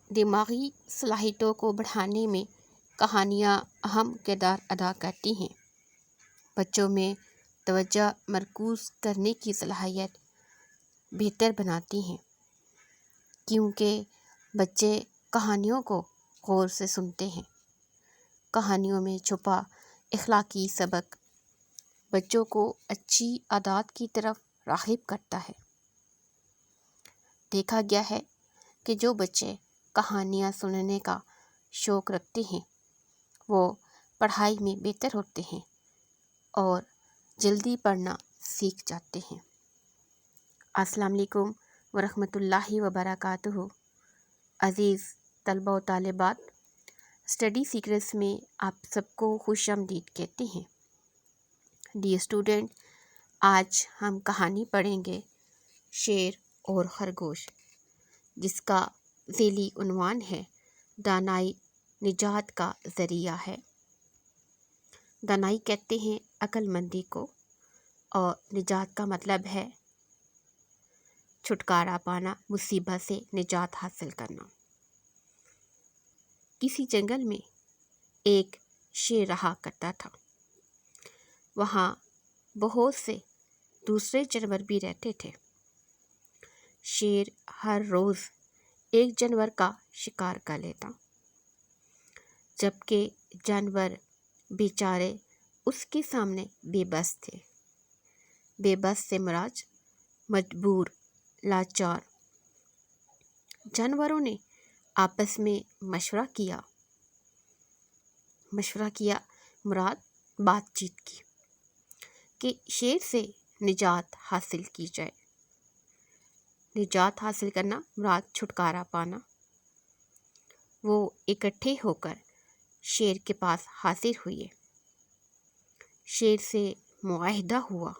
دماغی صلاحیتوں کو بڑھانے میں کہانیاں اہم کردار ادا کرتی ہیں۔ بچوں میں توجہ مرکوز کرنے کی صلاحیت بہتر بناتی ہیں، کیونکہ بچے کہانیوں کو غور سے سنتے ہیں۔ کہانیوں میں چھپا اخلاقی سبق بچوں کو اچھی عادات کی طرف راغب کرتا ہے۔ دیکھا گیا ہے کہ جو بچے کہانیاں سننے کا شوق رکھتے ہیں وہ پڑھائی میں بہتر ہوتے ہیں اور جلدی پڑھنا سیکھ جاتے ہیں۔ السلام علیکم ورحمۃ اللہ وبرکاتہ۔ عزیز طلبہ و طالبات، اسٹڈی سیکرٹس میں آپ سب کو خوش آمدید کہتے ہیں۔ ڈیئر اسٹوڈنٹ، آج ہم کہانی پڑھیں گے شیر اور خرگوش، جس کا ذیلی عنوان ہے دانائی نجات کا ذریعہ ہے۔ دانائی کہتے ہیں عقل مندی کو، اور نجات کا مطلب ہے چھٹکارا پانا، مصیبت سے نجات حاصل کرنا۔ کسی جنگل میں ایک شیر رہا کرتا تھا۔ وہاں بہت سے دوسرے جانور بھی رہتے تھے۔ شیر ہر روز ایک جانور کا شکار کر لیتا، جبکہ جانور بیچارے اس کے سامنے بے بس تھے۔ بے بس سے مراد مجبور، لاچار۔ جانوروں نے آپس میں مشورہ کیا مراد بات چیت کی کہ شیر سے نجات حاصل کی جائے۔ نجات حاصل کرنا مراد چھٹکارا پانا۔ وہ اکٹھے ہو کر شیر کے پاس حاضر ہوئے۔ شیر سے معاہدہ ہوا۔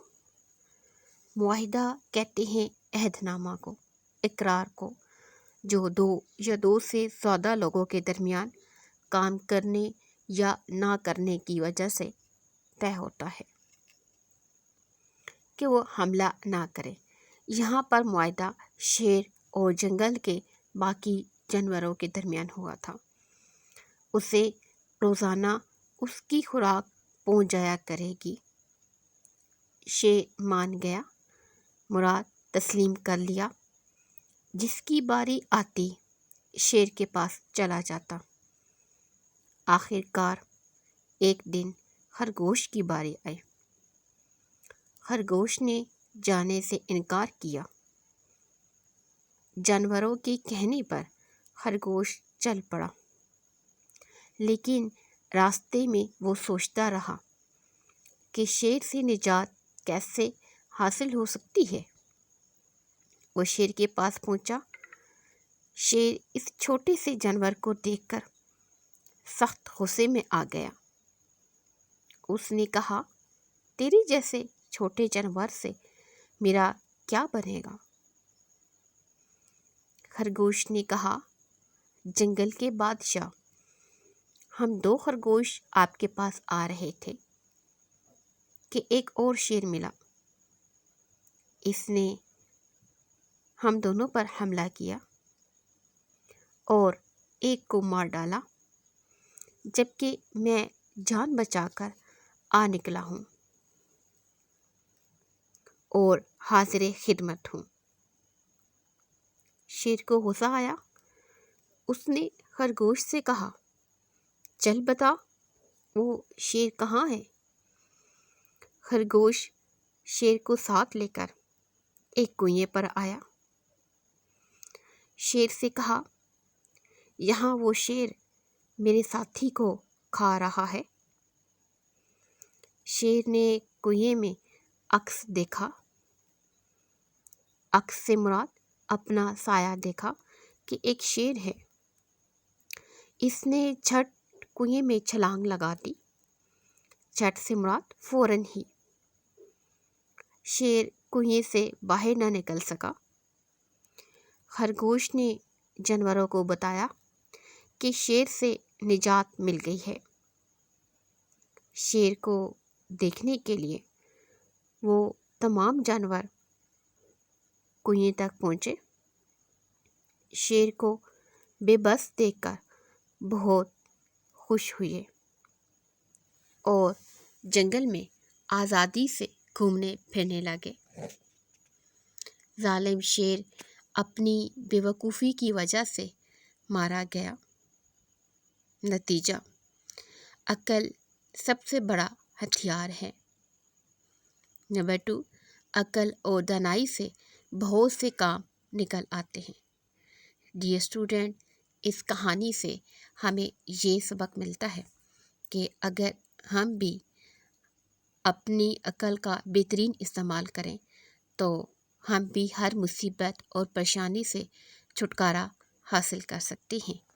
معاہدہ کہتے ہیں عہد نامہ کو، اقرار کو، جو دو یا دو سے زیادہ لوگوں کے درمیان کام کرنے یا نہ کرنے کی وجہ سے طے ہوتا ہے کہ وہ حملہ نہ کرے۔ یہاں پر معاہدہ شیر اور جنگل کے باقی جانوروں کے درمیان ہوا تھا۔ اسے روزانہ اس کی خوراک پہنچ جایا کرے گی۔ شیر مان گیا، مراد تسلیم کر لیا۔ جس کی باری آتی شیر کے پاس چلا جاتا۔ آخر کار ایک دن خرگوش کی باری آئی۔ خرگوش نے جانے سے انکار کیا۔ جانوروں کے کہنے پر خرگوش چل پڑا، لیکن راستے میں وہ سوچتا رہا کہ شیر سے نجات کیسے حاصل ہو سکتی ہے۔ وہ شیر کے پاس پہنچا۔ شیر اس چھوٹے سے جانور کو دیکھ کر سخت غصے میں آ گیا۔ اس نے کہا، تیرے جیسے چھوٹے جانور سے میرا کیا بنے گا؟ خرگوش نے کہا، جنگل کے بادشاہ، ہم دو خرگوش آپ کے پاس آ رہے تھے کہ ایک اور شیر ملا۔ اس نے ہم دونوں پر حملہ کیا اور ایک کو مار ڈالا، جبکہ میں جان بچا کر آ نکلا ہوں اور حاضر خدمت ہوں۔ شیر کو غصہ آیا۔ اس نے خرگوش سے کہا، چل بتا، وہ شیر کہاں ہے؟ خرگوش شیر کو ساتھ لے کر ایک کنویں پر آیا۔ شیر سے کہا، یہاں وہ شیر میرے ساتھی کو کھا رہا ہے۔ شیر نے کنویں میں عکس دیکھا۔ عکس سے مراد اپنا سایہ دیکھا کہ ایک شیر ہے۔ اس نے جھٹ کنویں میں چھلانگ لگا دی۔ جھٹ سے مراد فوراً ہی۔ شیر کنویں سے باہر نہ نکل سکا۔ خرگوش نے جانوروں کو بتایا کہ شیر سے نجات مل گئی ہے۔ شیر کو دیکھنے کے لیے وہ تمام جانور کنویں تک پہنچے۔ شیر کو بے بس دیکھ کر بہت خوش ہوئے اور جنگل میں آزادی سے گھومنے پھرنے لگے۔ ظالم شیر اپنی بے وقوفی کی وجہ سے مارا گیا۔ نتیجہ: عقل سب سے بڑا ہتھیار ہے۔ نمبر 2، عقل اور دانائی سے بہت سے کام نکل آتے ہیں۔ ڈیئر اسٹوڈنٹ، اس کہانی سے ہمیں یہ سبق ملتا ہے کہ اگر ہم بھی اپنی عقل کا بہترین استعمال کریں تو ہم بھی ہر مصیبت اور پریشانی سے چھٹکارا حاصل کر سکتے ہیں۔